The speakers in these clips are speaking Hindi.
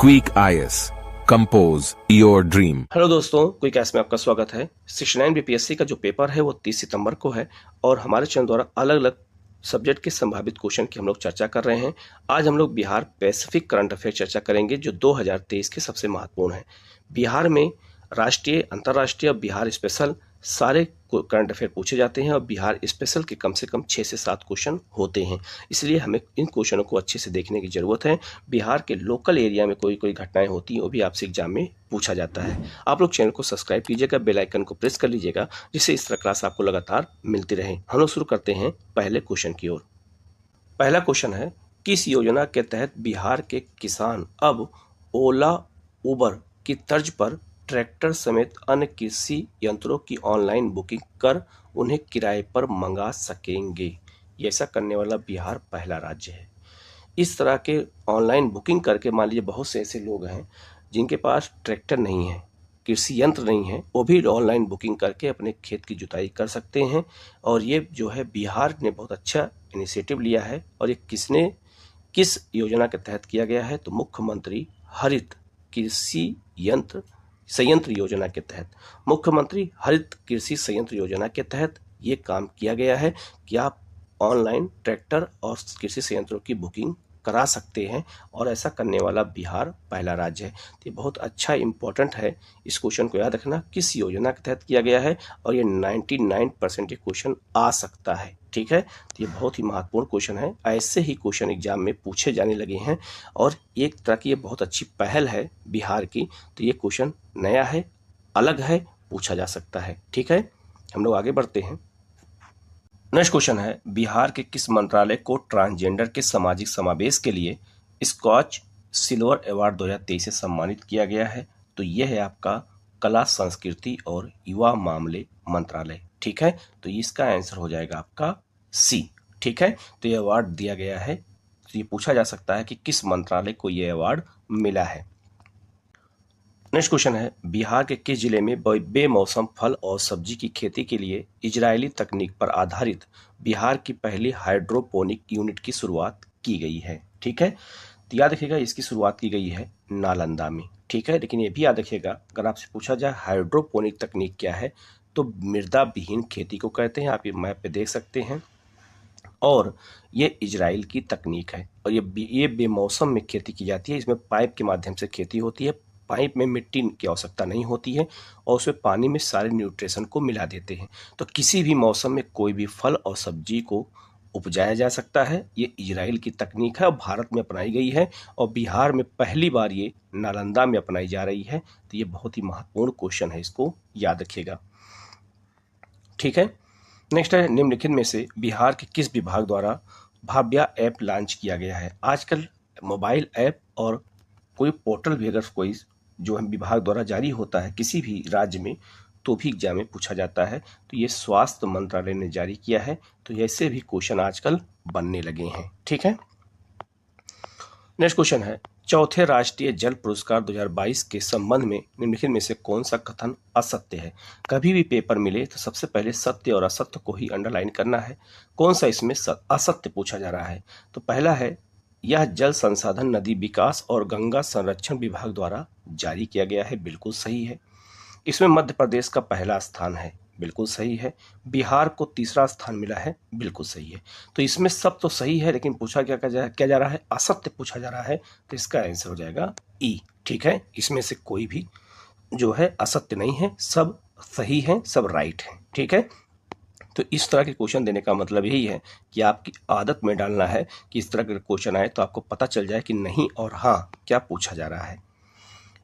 Quick IAS compose your dream. Hello दोस्तों, क्विक आईएएस में आपका स्वागत है। 69 बीपीएससी का जो पेपर है वो 30 सितंबर को है और हमारे चैनल द्वारा अलग अलग सब्जेक्ट के संभावित क्वेश्चन की हम लोग चर्चा कर रहे हैं। आज हम लोग बिहार पैसिफिक करंट अफेयर चर्चा करेंगे जो 2023 के सबसे महत्वपूर्ण है। बिहार में राष्ट्रीय, अंतर्राष्ट्रीय, बिहार स्पेशल सारे करंट अफेयर पूछे जाते हैं और बिहार स्पेशल के कम से कम 6 से 7 क्वेश्चन होते हैं। इसलिए हमें इन क्वेश्चनों को अच्छे से देखने की ज़रूरत है। बिहार के लोकल एरिया में कोई घटनाएं होती हैं वो भी आपसे एग्जाम में पूछा जाता है। आप लोग चैनल को सब्सक्राइब कीजिएगा, बेल आइकन को प्रेस कर लीजिएगा जिससे इस तरह क्लास आपको लगातार मिलती रहे। हम लोग शुरू करते हैं पहले क्वेश्चन की ओर। पहला क्वेश्चन है, किस योजना के तहत बिहार के किसान अब ओला, उबर की तर्ज पर ट्रैक्टर समेत अन्य कृषि यंत्रों की ऑनलाइन बुकिंग कर उन्हें किराए पर मंगा सकेंगे? ये ऐसा करने वाला बिहार पहला राज्य है। इस तरह के ऑनलाइन बुकिंग करके, मान लीजिए बहुत से ऐसे लोग हैं जिनके पास ट्रैक्टर नहीं है, कृषि यंत्र नहीं है, वो भी ऑनलाइन बुकिंग करके अपने खेत की जुताई कर सकते हैं। और ये जो है बिहार ने बहुत अच्छा इनिशिएटिव लिया है। और ये किस योजना के तहत किया गया है? तो मुख्यमंत्री हरित कृषि संयंत्र योजना के तहत, मुख्यमंत्री हरित कृषि संयंत्र योजना के तहत ये काम किया गया है कि आप ऑनलाइन ट्रैक्टर और कृषि संयंत्रों की बुकिंग करा सकते हैं और ऐसा करने वाला बिहार पहला राज्य है। तो ये बहुत अच्छा इंपॉर्टेंट है, इस क्वेश्चन को याद रखना किस योजना के तहत किया गया है और ये 99% ये क्वेश्चन आ सकता है। ठीक है, तो ये बहुत ही महत्वपूर्ण क्वेश्चन है। ऐसे ही क्वेश्चन एग्जाम में पूछे जाने लगे हैं और एक तरह की ये बहुत अच्छी पहल है बिहार की। तो ये क्वेश्चन नया है, अलग है, पूछा जा सकता है। ठीक है, हम लोग आगे बढ़ते हैं। नेक्स्ट क्वेश्चन है, बिहार के किस मंत्रालय को ट्रांसजेंडर के सामाजिक समावेश के लिए स्कॉच सिल्वर अवार्ड 2023 से सम्मानित किया गया है? तो यह है आपका कला, संस्कृति और युवा मामले मंत्रालय। ठीक है, तो इसका आंसर हो जाएगा आपका सी। ठीक है, तो ये अवार्ड दिया गया है। तो ये पूछा जा सकता है कि किस मंत्रालय को ये अवार्ड मिला है। नेक्स्ट क्वेश्चन है, बिहार के किस जिले में बेमौसम फल और सब्जी की खेती के लिए इजरायली तकनीक पर आधारित बिहार की पहली हाइड्रोपोनिक यूनिट की शुरुआत की गई है? ठीक है, तो याद रखिएगा इसकी शुरुआत की गई है नालंदा में। ठीक है, लेकिन ये भी याद रखिएगा अगर आपसे पूछा जाए हाइड्रोपोनिक तकनीक क्या है तो मृदा विहीन खेती को कहते हैं। आप ये मैप पे देख सकते हैं और ये इजराइल की तकनीक है और ये बेमौसम में खेती की जाती है। इसमें पाइप के माध्यम से खेती होती है। पाइप में मिट्टी की आवश्यकता नहीं होती है और उसमें पानी में सारे न्यूट्रिशन को मिला देते हैं। तो किसी भी मौसम में कोई भी फल और सब्जी को उपजाया जा सकता है। ये इजराइल की तकनीक है और भारत में अपनाई गई है और बिहार में पहली बार ये नालंदा में अपनाई जा रही है। तो ये बहुत ही महत्वपूर्ण क्वेश्चन है, इसको याद रखिएगा। ठीक है, नेक्स्ट है, निम्नलिखित में से बिहार के किस विभाग द्वारा भाव्या ऐप लॉन्च किया गया है? आजकल मोबाइल ऐप और कोई पोर्टल भी अगर कोई जो है विभाग द्वारा जारी होता है किसी भी राज्य में तो भी एग्जाम में पूछा जाता है। तो ये स्वास्थ्य मंत्रालय ने जारी किया है। तो ऐसे भी क्वेश्चन आजकल बनने लगे हैं। ठीक है, नेक्स्ट क्वेश्चन है, चौथे राष्ट्रीय जल पुरस्कार 2022 के संबंध में निम्नलिखित में से कौन सा कथन असत्य है? कभी भी पेपर मिले तो सबसे पहले सत्य और असत्य को ही अंडरलाइन करना है। कौन सा इसमें असत्य पूछा जा रहा है? तो पहला है, यह जल संसाधन, नदी विकास और गंगा संरक्षण विभाग द्वारा जारी किया गया है। बिल्कुल सही है। इसमें मध्य प्रदेश का पहला स्थान है। बिल्कुल सही है। बिहार को तीसरा स्थान मिला है। बिल्कुल सही है। तो इसमें सब तो सही है लेकिन पूछा क्या जा रहा है? असत्य पूछा जा रहा है। तो इसका आंसर हो जाएगा ई। ठीक है, इसमें से कोई भी जो है असत्य नहीं है, सब सही है, सब राइट है। ठीक है, तो इस तरह के क्वेश्चन देने का मतलब यही है कि आपकी आदत में डालना है कि इस तरह के क्वेश्चन आए तो आपको पता चल जाए कि नहीं और हाँ क्या पूछा जा रहा है।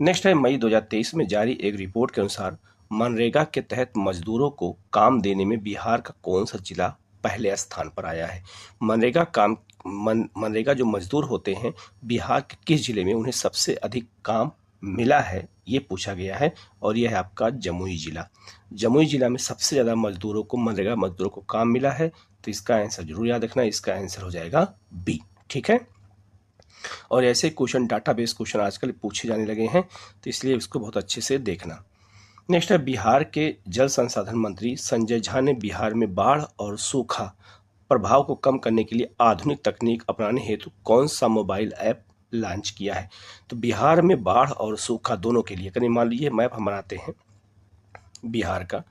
नेक्स्ट है, मई 2023 में जारी एक रिपोर्ट के अनुसार मनरेगा के तहत मजदूरों को काम देने में बिहार का कौन सा जिला पहले स्थान पर आया है? मनरेगा जो मजदूर होते हैं बिहार के किस जिले में उन्हें सबसे अधिक काम मिला है, ये पूछा गया है और यह है आपका जमुई जिला। जमुई जिला में सबसे ज़्यादा मजदूरों को, मनरेगा मजदूरों को काम मिला है। तो इसका आंसर जरूर याद रखना, इसका आंसर हो जाएगा बी। ठीक है, और ऐसे क्वेश्चन, डाटाबेस क्वेश्चन आजकल पूछे जाने लगे हैं तो इसलिए इसको बहुत अच्छे से देखना। नेक्स्ट है, बिहार के जल संसाधन मंत्री संजय झा ने बिहार में बाढ़ और सूखा प्रभाव को कम करने के लिए आधुनिक तकनीक अपनाने हेतु कौन सा मोबाइल ऐप लॉन्च किया है। तो बिहार में बाढ़ और सूखा दोनों के लिए, कहीं मान लीजिए मैप हम बनाते हैं बिहार का,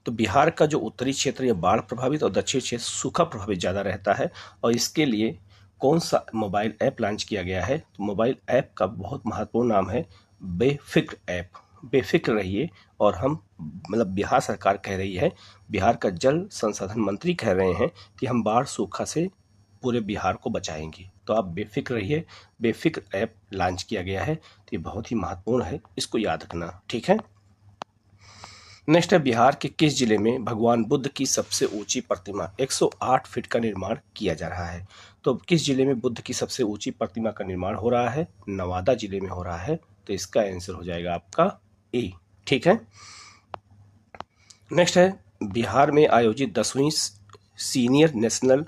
तो बिहार का जो उत्तरी क्षेत्र ये बाढ़ प्रभावित और दक्षिणी क्षेत्र सूखा प्रभावित ज़्यादा रहता है। और इसके लिए कौन सा मोबाइल ऐप लॉन्च किया गया है? तो मोबाइल ऐप का बहुत महत्वपूर्ण नाम है बेफिक्र ऐप। बेफिक्र रहिए। और हम मतलब बिहार सरकार कह रही है, बिहार का जल संसाधन मंत्री कह रहे हैं कि हम बाढ़ सूखा से पूरे बिहार को बचाएंगे। तो आप बेफिक्र रहिए। बेफिक्र ऐप लॉन्च किया गया है, तो ये बहुत ही महत्वपूर्ण है, इसको याद रखना, ठीक है। नेक्स्ट है, बिहार के किस जिले में भगवान बुद्ध की सबसे ऊंची प्रतिमा 108 फीट का निर्माण किया जा रहा है? तो किस जिले में बुद्ध की सबसे ऊंची प्रतिमा का निर्माण हो रहा है? नवादा जिले में हो रहा है। तो इसका आंसर हो जाएगा आपका ए, ठीक है। नेक्स्ट है, बिहार में आयोजित 10वीं सीनियर नेशनल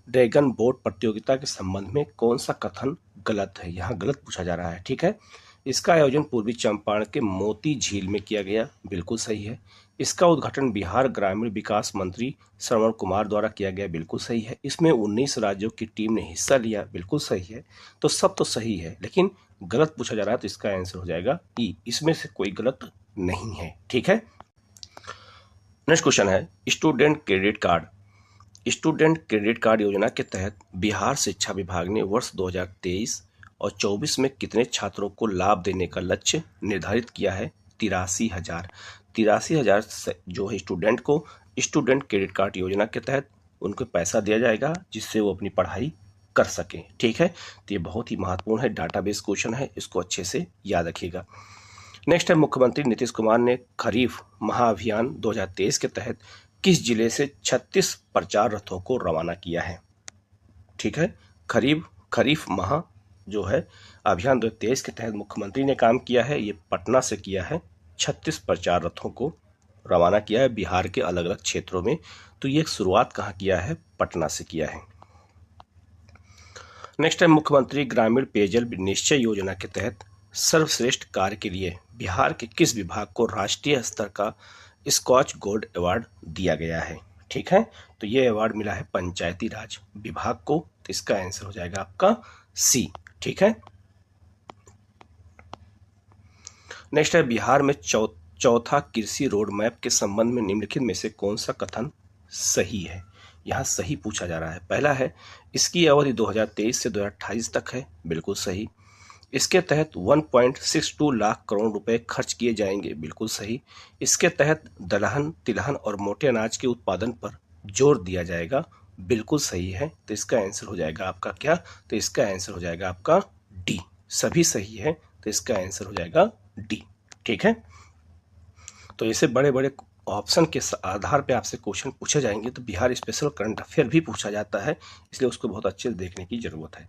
ड्रैगन बोट प्रतियोगिता के संबंध में कौन सा कथन गलत है? यहाँ गलत पूछा जा रहा है, ठीक है। इसका आयोजन पूर्वी चंपारण के मोती झील में किया गया, बिल्कुल सही है। इसका उद्घाटन बिहार ग्रामीण विकास मंत्री श्रवण कुमार द्वारा किया गया, बिल्कुल सही है। इसमें 19 राज्यों की टीम ने हिस्सा लिया, बिल्कुल सही है। तो सब तो सही है, लेकिन गलत पूछा जा रहा है, तो इसका आंसर हो जाएगा ई। इसमें से कोई गलत नहीं है, ठीक है। नेक्स्ट क्वेश्चन है, student credit card. Student credit card योजना के तहत बिहार शिक्षा विभाग ने वर्ष 2023 और 24 में कितने छात्रों को लाभ देने का लक्ष्य निर्धारित किया है? 83,000। 83,000 जो है स्टूडेंट को स्टूडेंट क्रेडिट कार्ड योजना के तहत उनको पैसा दिया जाएगा, जिससे वो अपनी पढ़ाई कर सकें, ठीक है। तो ये बहुत ही महत्वपूर्ण है, डाटाबेस क्वेश्चन है, इसको अच्छे से याद रखिएगा। नेक्स्ट है, मुख्यमंत्री नीतीश कुमार ने खरीफ महाअभियान 2023 के तहत किस जिले से 36 प्रचार रथों को रवाना किया है? ठीक है, खरीफ माह जो है अभियान 2023 के तहत मुख्यमंत्री ने काम किया है, ये पटना से किया है। 36 प्रचार रथों को रवाना किया है बिहार के अलग अलग क्षेत्रों में। तो ये शुरुआत कहाँ किया है? पटना से किया है। नेक्स्ट है, मुख्यमंत्री ग्रामीण पेयजल निश्चय योजना के तहत सर्वश्रेष्ठ कार्य के लिए बिहार के किस विभाग को राष्ट्रीय स्तर का स्कॉच गोल्ड अवार्ड दिया गया है? ठीक है, तो ये अवार्ड मिला है पंचायती राज विभाग को। तो इसका आंसर हो जाएगा आपका सी, ठीक है। नेक्स्ट है, बिहार में चौथा कृषि रोड मैप के संबंध में निम्नलिखित में से कौन सा कथन सही है? यहाँ सही पूछा जा रहा है। पहला है, इसकी अवधि 2023 से 2028 तक है, बिल्कुल सही। इसके तहत 1.62 लाख करोड़ रुपए खर्च किए जाएंगे, बिल्कुल सही। इसके तहत दलहन, तिलहन और मोटे अनाज के उत्पादन पर जोर दिया जाएगा, बिल्कुल सही है। तो इसका आंसर हो जाएगा आपका क्या? तो इसका आंसर हो जाएगा आपका डी। सभी सही है, तो इसका आंसर हो जाएगा डी, ठीक है। तो ऐसे बड़े बड़े ऑप्शन के आधार पे आपसे क्वेश्चन पूछे जाएंगे। तो बिहार स्पेशल करंट अफेयर भी पूछा जाता है, इसलिए उसको बहुत अच्छे से देखने की जरूरत है।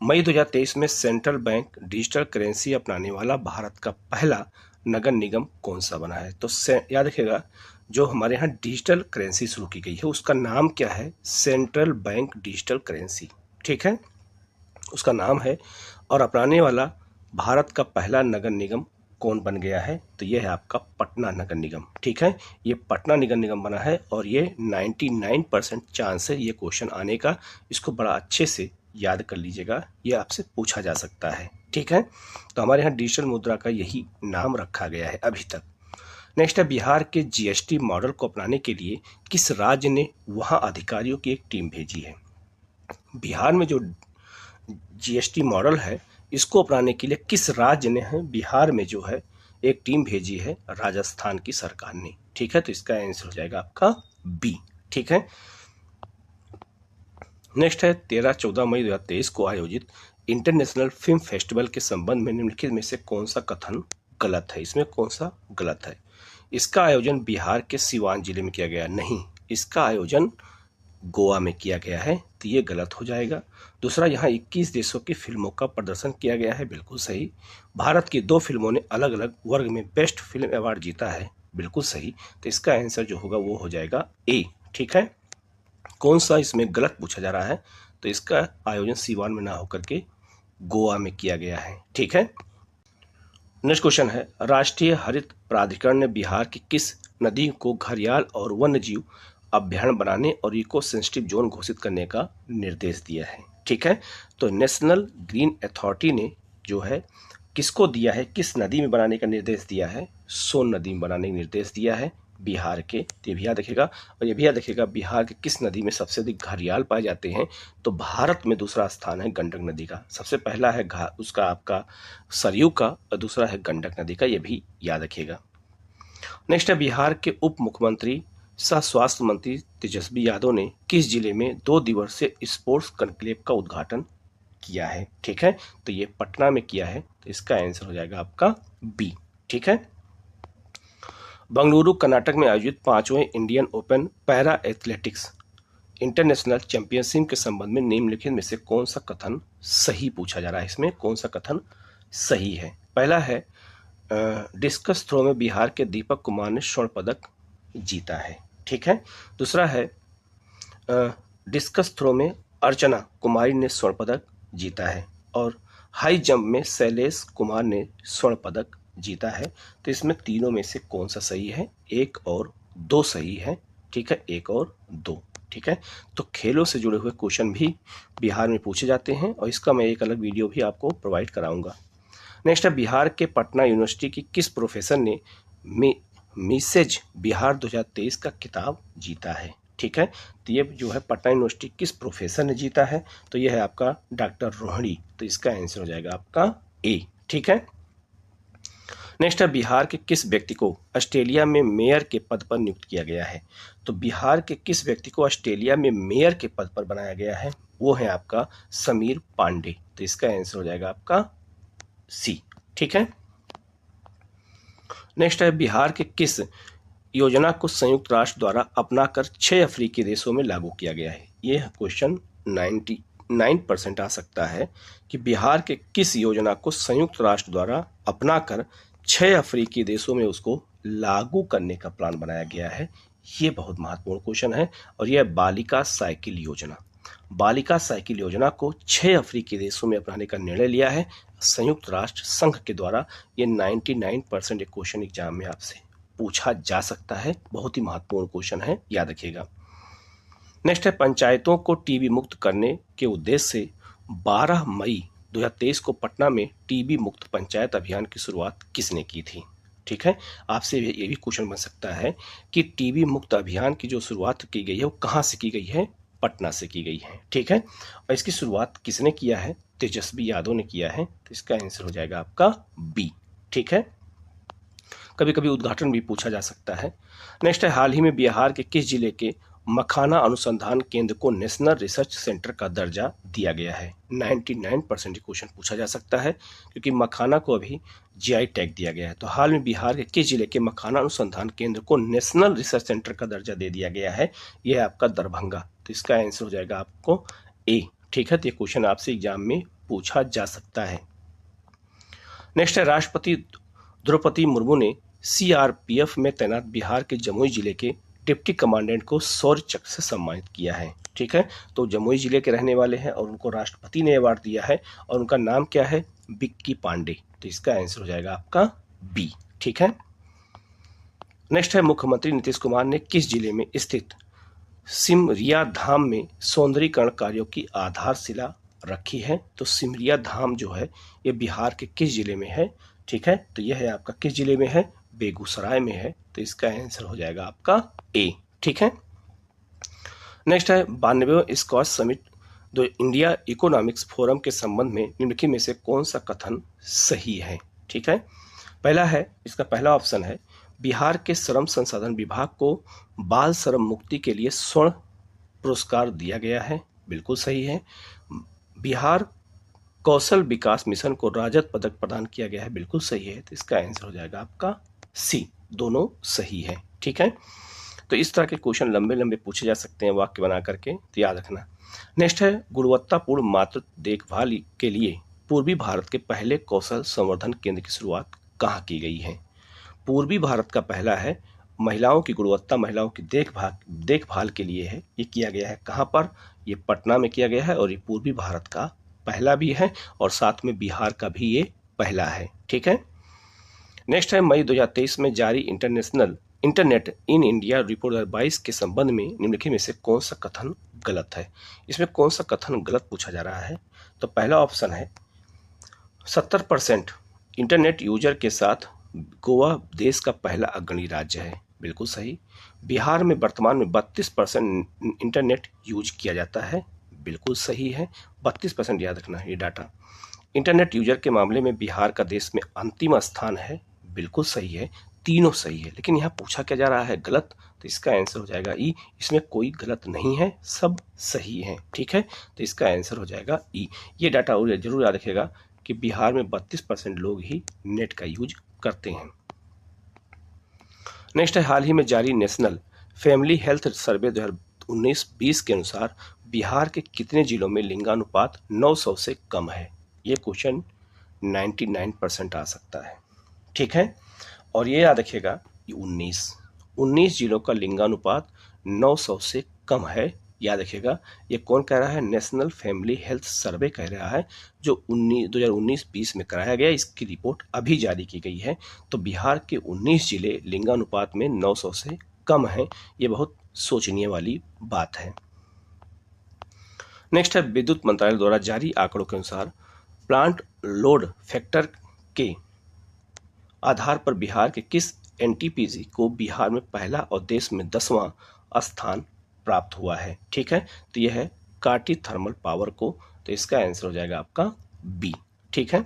मई 2023 में सेंट्रल बैंक डिजिटल करेंसी अपनाने वाला भारत का पहला नगर निगम कौन सा बना है? तो याद रखिएगा, जो हमारे यहाँ डिजिटल करेंसी शुरू की गई है उसका नाम क्या है? सेंट्रल बैंक डिजिटल करेंसी, ठीक है, उसका नाम है। और अपनाने वाला भारत का पहला नगर निगम कौन बन गया है? तो ये है आपका पटना नगर निगम, ठीक है। ये पटना नगर निगम बना है और ये 99% चांस है ये क्वेश्चन आने का। इसको बड़ा अच्छे से याद कर लीजिएगा, ये आपसे पूछा जा सकता है, ठीक है। तो हमारे यहाँ डिजिटल मुद्रा का यही नाम रखा गया है अभी तक। नेक्स्ट है, बिहार के जीएसटी मॉडल को अपनाने के लिए किस राज्य ने वहाँ अधिकारियों की एक टीम भेजी है? बिहार में जो जीएसटी मॉडल है इसको अपनाने के लिए किस राज्य ने है बिहार में जो है एक टीम भेजी है? राजस्थान की सरकार ने, ठीक है। तो इसका आंसर हो जाएगा आपका बी, ठीक है। नेक्स्ट है, 13-14 मई 2023 को आयोजित इंटरनेशनल फिल्म फेस्टिवल के संबंध में निम्नलिखित में से कौन सा कथन गलत है? इसमें कौन सा गलत है? इसका आयोजन बिहार के सिवान जिले में किया गया, नहीं, इसका आयोजन गोवा में किया गया है, तो ये गलत हो जाएगा। दूसरा, यहाँ 21 देशों की फिल्मों का प्रदर्शन किया गया है, बिल्कुल सही। भारत की 2 फिल्मों ने अलग अलग वर्ग में बेस्ट फिल्म अवार्ड जीता है, बिल्कुल सही। तो इसका आंसर जो होगा वो हो जाएगा ए, ठीक है। कौन सा इसमें गलत पूछा जा रहा है? तो इसका आयोजन सिवान में ना होकर के गोवा में किया गया है, ठीक है। नेक्स्ट क्वेश्चन है, राष्ट्रीय हरित प्राधिकरण ने बिहार की किस नदी को घड़ियाल और वन्यजीव अभ्यारण्य बनाने और इको सेंसिटिव जोन घोषित करने का निर्देश दिया है? ठीक है। तो नेशनल ग्रीन अथॉरिटी ने जो है किसको दिया है, किस नदी में बनाने का निर्देश दिया है, सोन नदी में बनाने का निर्देश दिया है बिहार के। तो ये भी याद रखिएगा। और ये भी याद रखिएगा बिहार के किस नदी में सबसे अधिक घड़ियाल पाए जाते हैं। तो भारत में दूसरा स्थान है गंडक नदी का। सबसे पहला है उसका आपका सरयू का और दूसरा है गंडक नदी का, ये भी याद रखिएगा। नेक्स्ट है बिहार के उप मुख्यमंत्री सह स्वास्थ्य मंत्री तेजस्वी यादव ने किस जिले में 2 दिवसीय स्पोर्ट्स कॉन्क्लेव का उद्घाटन किया है। ठीक है, तो ये पटना में किया है। तो इसका आंसर हो जाएगा आपका बी। ठीक है। बंगलुरु कर्नाटक में आयोजित 5वें Indian open para athletics international championship के संबंध में निम्नलिखित में से कौन सा कथन सही पूछा जा रहा है। इसमें कौन सा कथन सही है। पहला है डिस्कस थ्रो में बिहार के दीपक कुमार ने स्वर्ण पदक जीता है। ठीक है। दूसरा है डिस्कस थ्रो में अर्चना कुमारी ने स्वर्ण पदक जीता है और हाई जंप में शैलेश कुमार ने स्वर्ण पदक जीता है। तो इसमें तीनों में से कौन सा सही है। 1 और 2 सही है। ठीक है, 1 और 2। ठीक है। तो खेलों से जुड़े हुए क्वेश्चन भी बिहार में पूछे जाते हैं और इसका मैं एक अलग वीडियो भी आपको प्रोवाइड कराऊंगा। नेक्स्ट है बिहार के पटना यूनिवर्सिटी की किस प्रोफेसर ने मिसेज बिहार 2023 का खिताब जीता है। ठीक है। तो ये जो है पटना यूनिवर्सिटी किस प्रोफेसर ने जीता है। तो ये है आपका डॉक्टर रोहिणी। तो इसका आंसर हो जाएगा आपका ए। ठीक है। नेक्स्ट है बिहार के किस व्यक्ति को ऑस्ट्रेलिया में मेयर के पद पर नियुक्त किया गया है। तो बिहार के किस व्यक्ति को ऑस्ट्रेलिया में मेयर के पद पर बनाया गया है, वो है आपका समीर पांडे। तो इसका आंसर हो जाएगा आपका सी। ठीक है। नेक्स्ट है बिहार के किस योजना को संयुक्त राष्ट्र द्वारा अपनाकर 6 अफ्रीकी देशों में लागू किया गया है। यह क्वेश्चन 99% आ सकता है कि बिहार के किस योजना को संयुक्त राष्ट्र द्वारा अपनाकर 6 अफ्रीकी देशों में उसको लागू करने का प्लान बनाया गया है। ये बहुत महत्वपूर्ण क्वेश्चन है और यह बालिका साइकिल योजना। बालिका साइकिल योजना को 6 अफ्रीकी देशों में अपनाने का निर्णय लिया है संयुक्त राष्ट्र संघ के द्वारा। ये 99% क्वेश्चन एग्जाम में आपसे पूछा जा सकता है। बहुत ही महत्वपूर्ण क्वेश्चन है, याद रखिएगा। नेक्स्ट है पंचायतों को टीबी मुक्त करने के उद्देश्य से 12 मई 2023 को पटना में टीबी मुक्त पंचायत अभियान की शुरुआत किसने की थी। ठीक है, आपसे ये भी क्वेश्चन बन सकता है कि टीबी मुक्त अभियान की जो शुरुआत की गई है वो कहाँ से की गई है, पटना से की गई है। ठीक है, और इसकी शुरुआत किसने किया है, तेजस्वी यादव ने किया है। तो इसका आंसर हो जाएगा आपका बी। ठीक है, कभी कभी उद्घाटन भी पूछा जा सकता है। नेक्स्ट है हाल ही में बिहार के किस जिले के मखाना अनुसंधान केंद्र को नेशनल रिसर्च सेंटर का दर्जा दिया गया है। 99% क्वेश्चन पूछा जा सकता है क्योंकि मखाना को अभी जीआई टैग दिया गया है। तो हाल में बिहार के किस जिले के मखाना अनुसंधान केंद्र को नेशनल रिसर्च सेंटर का दर्जा दे दिया गया है, यह है आपका दरभंगा। तो इसका आंसर हो जाएगा आपको ए। ठीक है, तो ये क्वेश्चन आपसे एग्जाम में पूछा जा सकता है। नेक्स्ट है राष्ट्रपति द्रौपदी मुर्मू ने सीआरपीएफ में तैनात बिहार के जमुई जिले के डिप्टी कमांडेंट को शौर्य चक्र से सम्मानित किया है। ठीक है, तो जमुई जिले के रहने वाले हैं और उनको राष्ट्रपति ने अवार्ड दिया है और उनका नाम क्या है, बिक्की पांडे। तो इसका आंसर हो जाएगा आपका बी। ठीक है। नेक्स्ट है मुख्यमंत्री नीतीश कुमार ने किस जिले में स्थित सिमरिया धाम में सौंदर्यीकरण कार्यों की आधारशिला रखी है। तो सिमरिया धाम जो है ये बिहार के किस जिले में है। ठीक है, तो यह है आपका किस जिले में है, बेगूसराय में है। तो इसका आंसर हो जाएगा आपका ए। ठीक है। नेक्स्ट है 92वें स्कॉच समिट जो इंडिया इकोनॉमिक्स फोरम के संबंध में निम्नलिखित में से कौन सा कथन सही है। ठीक है, पहला है, इसका पहला ऑप्शन है बिहार के श्रम संसाधन विभाग को बाल श्रम मुक्ति के लिए स्वर्ण पुरस्कार दिया गया है, बिल्कुल सही है। बिहार कौशल विकास मिशन को रजत पदक प्रदान किया गया है, बिल्कुल सही है। तो इसका आंसर हो जाएगा आपका सी, दोनों सही है। ठीक है, तो इस तरह के क्वेश्चन लंबे लंबे पूछे जा सकते हैं वाक्य बना करके, तो याद रखना। नेक्स्ट है गुणवत्तापूर्ण मातृत्व देखभाल के लिए पूर्वी भारत के पहले कौशल संवर्धन केंद्र की शुरुआत कहाँ की गई है। पूर्वी भारत का पहला है महिलाओं की गुणवत्ता, महिलाओं की देखभाल के लिए है। ये किया गया है कहाँ पर, ये पटना में किया गया है और ये पूर्वी भारत का पहला भी है और साथ में बिहार का भी ये पहला है। ठीक है। नेक्स्ट है मई 2023 में जारी international internet in India report 2022 के संबंध में निम्नलिखित में से कौन सा कथन गलत है। इसमें कौन सा कथन गलत पूछा जा रहा है। तो पहला ऑप्शन है 70% इंटरनेट यूजर के साथ गोवा देश का पहला अग्रणी राज्य है, बिल्कुल सही। बिहार में वर्तमान में 32% इंटरनेट यूज किया जाता है, बिल्कुल सही है। 32% याद रखना है ये डाटा। इंटरनेट यूजर के मामले में बिहार का देश में अंतिम स्थान है, बिल्कुल सही है। तीनों सही है, लेकिन यहाँ पूछा क्या जा रहा है गलत, तो इसका आंसर हो जाएगा ई। इसमें कोई गलत नहीं है, सब सही है, ठीक है। तो इसका आंसर हो जाएगा ई। ये डाटा और जरूर याद रखिएगा कि बिहार में 32% लोग ही नेट का यूज करते हैं। नेक्स्ट है, हाल ही में जारी नेशनल फैमिली हेल्थ सर्वे 2019-20 के अनुसार बिहार के कितने जिलों में लिंगानुपात 900 से कम है। ये क्वेश्चन 99% आ सकता है, ठीक है। और ये याद रखिएगा कि 19 जिलों का लिंगानुपात 900 से कम है, याद रखिएगा। ये कौन कह रहा है, नेशनल फैमिली हेल्थ सर्वे कह रहा है, जो 2019-20 में कराया गया। इसकी रिपोर्ट अभी जारी की गई है। तो बिहार के 19 जिले लिंगानुपात में 900 से कम हैं। ये बहुत सोचनीय वाली बात है। नेक्स्ट है, विद्युत मंत्रालय द्वारा जारी आंकड़ों के अनुसार प्लांट लोड फैक्टर के आधार पर बिहार के किस एनटीपीसी को बिहार में पहला और देश में 10वां स्थान प्राप्त हुआ है, ठीक है। तो यह है काटी थर्मल पावर को। तो इसका आंसर हो जाएगा आपका बी, ठीक है।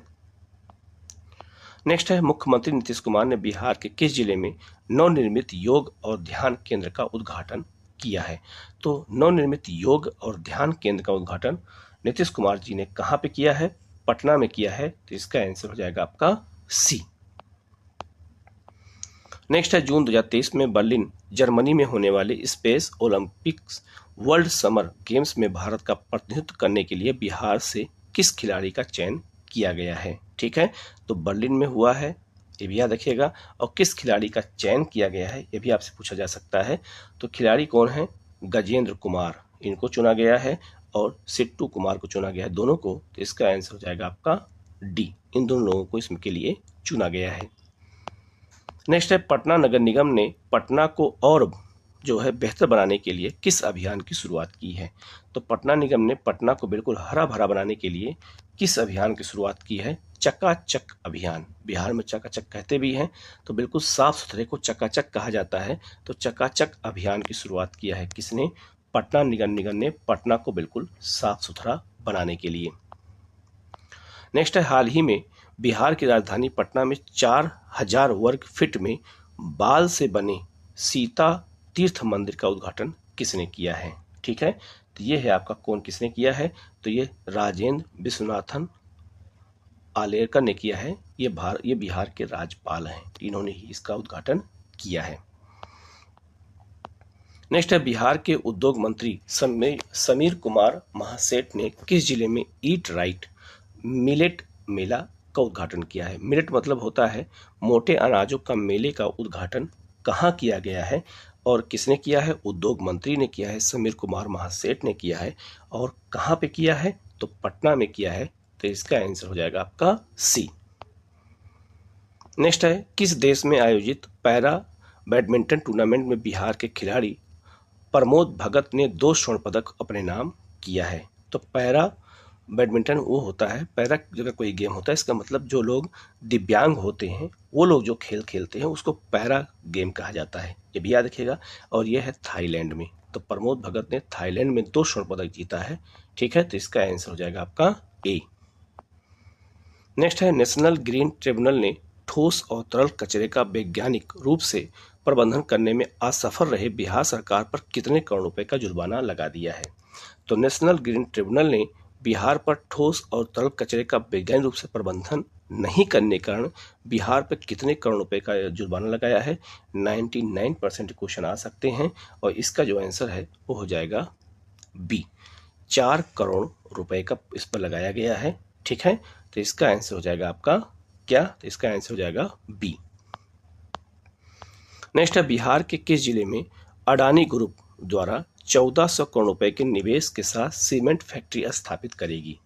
नेक्स्ट है, मुख्यमंत्री नीतीश कुमार ने बिहार के किस जिले में नवनिर्मित योग और ध्यान केंद्र का उद्घाटन किया है। तो नवनिर्मित योग और ध्यान केंद्र का उद्घाटन नीतीश कुमार जी ने कहाँ पे किया है, पटना में किया है। तो इसका आंसर हो जाएगा आपका सी। नेक्स्ट है, जून 2023 में बर्लिन जर्मनी में होने वाले space Olympics world summer games में भारत का प्रतिनिधित्व करने के लिए बिहार से किस खिलाड़ी का चयन किया गया है, ठीक है। तो बर्लिन में हुआ है, ये भी याद रखिएगा। और किस खिलाड़ी का चयन किया गया है, ये भी आपसे पूछा जा सकता है। तो खिलाड़ी कौन है, गजेंद्र कुमार, इनको चुना गया है, और सिट्टू कुमार को चुना गया है, दोनों को। तो इसका आंसर हो जाएगा आपका डी, इन दोनों लोगों को इसके लिए चुना गया है। नेक्स्ट है, पटना नगर निगम ने पटना को और जो है बेहतर बनाने के लिए किस अभियान की शुरुआत की है। तो पटना निगम ने पटना को बिल्कुल हरा भरा बनाने के लिए किस अभियान की शुरुआत की है, चकाचक अभियान। बिहार में चकाचक कहते भी हैं, तो बिल्कुल साफ सुथरे को चकाचक कहा जाता है। तो चकाचक अभियान की शुरुआत किया है किसने, पटना निगम ने पटना को बिल्कुल साफ सुथरा बनाने के लिए। नेक्स्ट है, हाल ही में बिहार की राजधानी पटना में 4000 वर्ग फीट में बाल से बने सीता तीर्थ मंदिर का उद्घाटन किसने किया है, ठीक है। तो ये है आपका कौन किसने किया है, तो ये राजेंद्र विश्वनाथन आलेकर ने किया है। ये बिहार के राज्यपाल हैं, इन्होंने ही इसका उद्घाटन किया है। नेक्स्ट है, बिहार के उद्योग मंत्री समीर कुमार महासेठ ने किस जिले में ईट राइट मिलेट मेला का उद्घाटन किया है। मिलेट मतलब होता है मोटे अनाजों का मेले का उद्घाटन कहाँ किया गया है और किसने किया है, उद्योग मंत्री ने किया है, समीर कुमार महासेठ ने किया है। और कहाँ पे किया है, तो पटना में किया है। तो इसका आंसर हो जाएगा आपका सी। नेक्स्ट है, किस देश में आयोजित पैरा बैडमिंटन टूर्नामेंट में बिहार के खिलाड़ी प्रमोद भगत ने 2 स्वर्ण पदक अपने नाम किया है। तो पैरा बैडमिंटन वो होता है, पैरा जगह कोई गेम होता है, इसका मतलब जो लोग दिव्यांग होते हैं वो लोग जो खेल खेलते हैं उसको पैरा गेम कहा जाता है, ये भी याद रखिएगा। और ये है थाईलैंड में। तो प्रमोद भगत ने थाईलैंड में 2 स्वर्ण पदक जीता है, ठीक है। तो इसका आंसर हो जाएगा आपका ए। नेक्स्ट है, नेशनल ग्रीन ट्रिब्यूनल ने ठोस और तरल कचरे का वैज्ञानिक रूप से प्रबंधन करने में असफल रहे बिहार सरकार पर कितने करोड़ रुपए का जुर्माना लगा दिया है। तो नेशनल ग्रीन ट्रिब्यूनल ने बिहार पर ठोस और तरल कचरे का वैज्ञानिक रूप से प्रबंधन नहीं करने के कारण बिहार पर कितने करोड़ रुपए का जुर्माना लगाया है। 99% क्वेश्चन आ सकते हैं, और इसका जो आंसर है वो हो जाएगा बी, 4 करोड़ रुपए का इस पर लगाया गया है, ठीक है। तो इसका आंसर हो जाएगा आपका क्या, तो इसका आंसर हो जाएगा बी। नेक्स्ट है, बिहार के किस जिले में अडानी ग्रुप द्वारा 1400 करोड़ रुपए के निवेश के साथ सीमेंट फैक्ट्री स्थापित करेगी।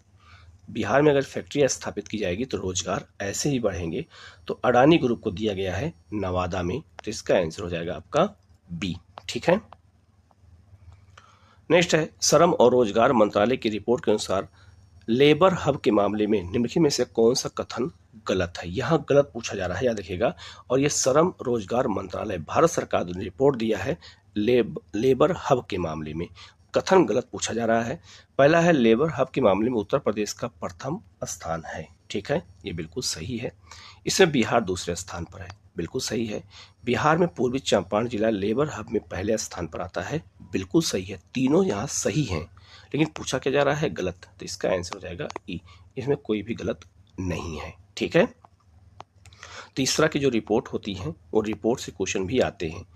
बिहार में अगर फैक्ट्रियाँ स्थापित की जाएगी तो रोजगार ऐसे ही बढ़ेंगे। तो अडानी ग्रुप को दिया गया है नवादा में, तो इसका आंसर हो जाएगा आपका बी। ठीक है। नेक्स्ट है, श्रम और रोजगार मंत्रालय की रिपोर्ट के अनुसार लेबर हब के मामले में निम्नलिखित में से कौन सा कथन गलत है। यहाँ गलत पूछा जा रहा है, याद रखिएगा। और ये श्रम रोजगार मंत्रालय भारत सरकार ने रिपोर्ट दिया है लेबर हब के मामले में कथन गलत पूछा जा रहा है। पहला है, लेबर हब के मामले में उत्तर प्रदेश का प्रथम स्थान है। ठीक है, ये बिल्कुल सही है। इसमें बिहार दूसरे स्थान पर है, बिल्कुल सही है। बिहार में पूर्वी चंपारण जिला लेबर हब में पहले स्थान पर आता है, बिल्कुल सही है। तीनों यहाँ सही हैं, लेकिन पूछा क्या जा रहा है गलत, तो इसका आंसर हो जाएगा ई। इसमें कोई भी गलत नहीं है। ठीक है। तीसरा की जो रिपोर्ट होती है वो रिपोर्ट से क्वेश्चन भी आते हैं।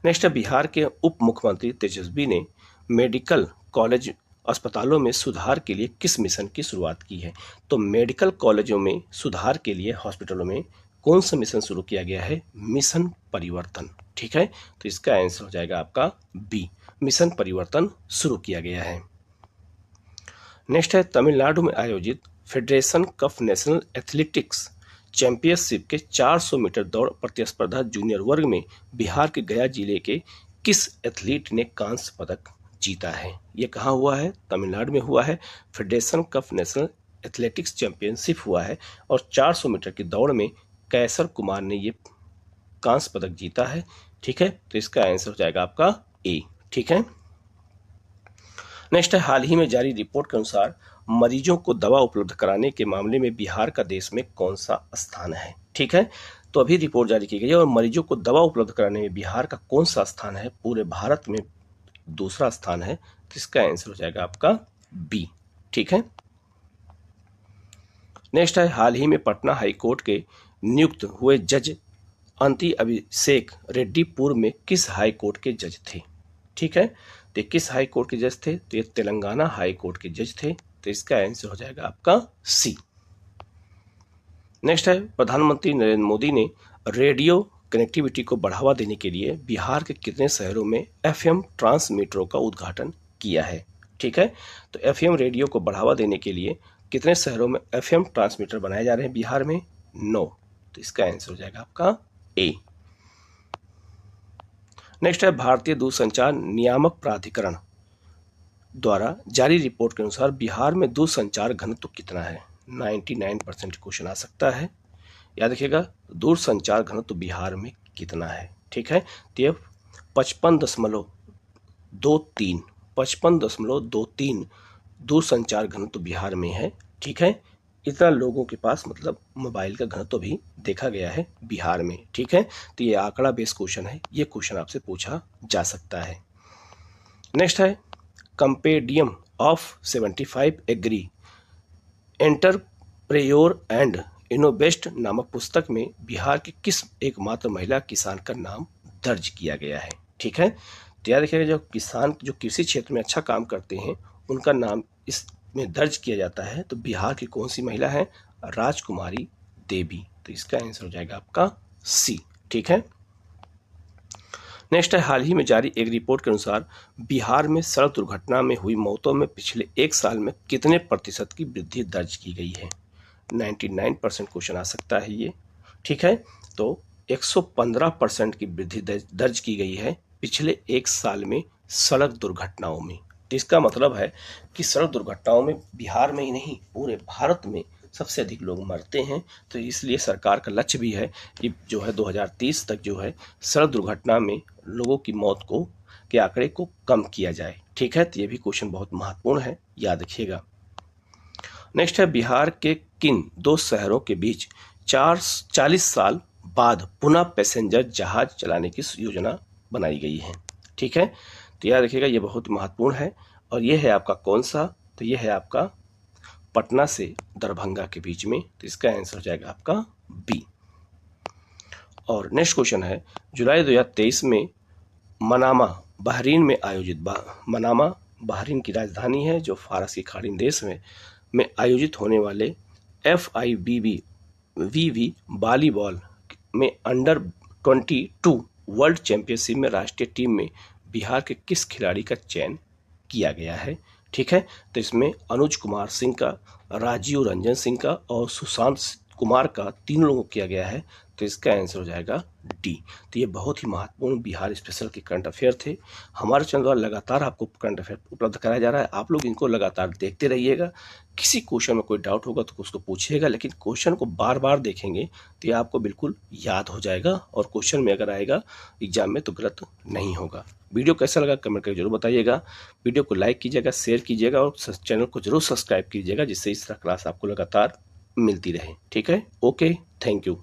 नेक्स्ट है, बिहार के उप मुख्यमंत्री तेजस्वी ने मेडिकल कॉलेज अस्पतालों में सुधार के लिए किस मिशन की शुरुआत की है। तो मेडिकल कॉलेजों में सुधार के लिए हॉस्पिटलों में कौन सा मिशन शुरू किया गया है, मिशन परिवर्तन। ठीक है, तो इसका आंसर हो जाएगा आपका बी, मिशन परिवर्तन शुरू किया गया है। नेक्स्ट है, तमिलनाडु में आयोजित federation cup national athletics championship के 400 मीटर दौड़ प्रतिस्पर्धा जूनियर वर्ग में बिहार के गया जिले के किस एथलीट ने कांस्य पदक जीता है। ये कहाँ हुआ है, तमिलनाडु में हुआ है। Federation cup national athletics championship हुआ है और 400 मीटर की दौड़ में कैसर कुमार ने ये कांस्य पदक जीता है। ठीक है, तो इसका आंसर हो जाएगा आपका ए। ठीक है। नेक्स्ट है, हाल ही में जारी रिपोर्ट के अनुसार मरीजों को दवा उपलब्ध कराने के मामले में बिहार का देश में कौन सा स्थान है। ठीक है, तो अभी रिपोर्ट जारी की गई है और मरीजों को दवा उपलब्ध कराने में बिहार का कौन सा स्थान है, पूरे भारत में दूसरा स्थान है। तो इसका आंसर हो जाएगा आपका बी। ठीक है। नेक्स्ट है, हाल ही में पटना हाईकोर्ट के नियुक्त हुए जज अंति अभिषेक रेड्डी पूर्व में किस हाई कोर्ट के जज थे। ठीक है, तो किस हाई कोर्ट के जज थे, तो ये तेलंगाना हाई कोर्ट के जज थे। तो इसका आंसर हो जाएगा आपका सी। नेक्स्ट है, प्रधानमंत्री नरेंद्र मोदी ने रेडियो कनेक्टिविटी को बढ़ावा देने के लिए बिहार के कितने शहरों में एफएम ट्रांसमीटरों का उद्घाटन किया है। ठीक है, तो एफएम रेडियो को बढ़ावा देने के लिए कितने शहरों में एफएम ट्रांसमीटर बनाए जा रहे हैं बिहार में, 9। तो इसका आंसर हो जाएगा आपका ए। नेक्स्ट है, भारतीय दूरसंचार नियामक प्राधिकरण द्वारा जारी रिपोर्ट के अनुसार बिहार में दूरसंचार घनत्व कितना है। 99% क्वेश्चन आ सकता है, याद रखिएगा। दूरसंचार घनत्व बिहार में कितना है। ठीक है, तो ये 55.23 दूरसंचार घनत्व बिहार में है। ठीक है, इतना लोगों के पास मतलब मोबाइल का घनत्व भी देखा गया है बिहार में। ठीक है, तो ये आंकड़ा बेस क्वेश्चन है, ये क्वेश्चन आपसे पूछा जा सकता है। नेक्स्ट है, compendium of 75 agree entrepreneur and इनोवेस्ट नामक पुस्तक में बिहार की किस एकमात्र महिला किसान का नाम दर्ज किया गया है। ठीक है, तो याद रखिएगा, जो किसान जो कृषि क्षेत्र में अच्छा काम करते हैं उनका नाम इसमें दर्ज किया जाता है। तो बिहार की कौन सी महिला है, राजकुमारी देवी। तो इसका आंसर हो जाएगा आपका सी। ठीक है। नेक्स्ट है, हाल ही में जारी एक रिपोर्ट के अनुसार बिहार में सड़क दुर्घटना में हुई मौतों में पिछले 1 साल में कितने प्रतिशत की वृद्धि दर्ज की गई है। 99% क्वेश्चन आ सकता है ये। ठीक है, तो 115% की वृद्धि दर्ज की गई है पिछले 1 साल में सड़क दुर्घटनाओं में। तो इसका मतलब है कि सड़क दुर्घटनाओं में बिहार में ही नहीं पूरे भारत में सबसे अधिक लोग मरते हैं। तो इसलिए सरकार का लक्ष्य भी है कि जो है 2030 तक जो है सड़क दुर्घटना में लोगों की मौत को के आंकड़े को कम किया जाए। ठीक है, तो ये भी क्वेश्चन बहुत महत्वपूर्ण है, याद रखिएगा। नेक्स्ट है, बिहार के किन 2 शहरों के बीच 40 साल बाद पुनः पैसेंजर जहाज चलाने की योजना बनाई गई है। ठीक है, तो याद रखिएगा, ये बहुत महत्वपूर्ण है। और ये है आपका कौन सा, तो ये है आपका पटना से दरभंगा के बीच में। तो इसका आंसर हो जाएगा आपका बी। और नेक्स्ट क्वेश्चन है, जुलाई 2023 में मनामा बहरीन में आयोजित मनामा बहरीन की राजधानी है जो फारस की खाड़ी देश में आयोजित होने वाले FIVB वॉलीबॉल में अंडर 22 वर्ल्ड चैंपियनशिप में राष्ट्रीय टीम में बिहार के किस खिलाड़ी का चयन किया गया है। ठीक है, तो इसमें अनुज कुमार सिंह का, राजीव रंजन सिंह का और सुशांत कुमार का 3 लोगों को किया गया है, तो इसका आंसर हो जाएगा डी। तो ये बहुत ही महत्वपूर्ण बिहार स्पेशल के करंट अफेयर थे। हमारे चैनल द्वारा लगातार आपको करंट अफेयर उपलब्ध कराया जा रहा है, आप लोग इनको लगातार देखते रहिएगा। किसी क्वेश्चन में कोई डाउट होगा तो उसको पूछिएगा, लेकिन क्वेश्चन को बार बार देखेंगे तो ये आपको बिल्कुल याद हो जाएगा और क्वेश्चन में अगर आएगा एग्जाम में तो गलत नहीं होगा। वीडियो कैसा लगा कमेंट करके जरूर बताइएगा। वीडियो को लाइक कीजिएगा, शेयर कीजिएगा और चैनल को जरूर सब्सक्राइब कीजिएगा, जिससे इस तरह क्लास आपको लगातार मिलती रहे। ठीक है, ओके, थैंक यू।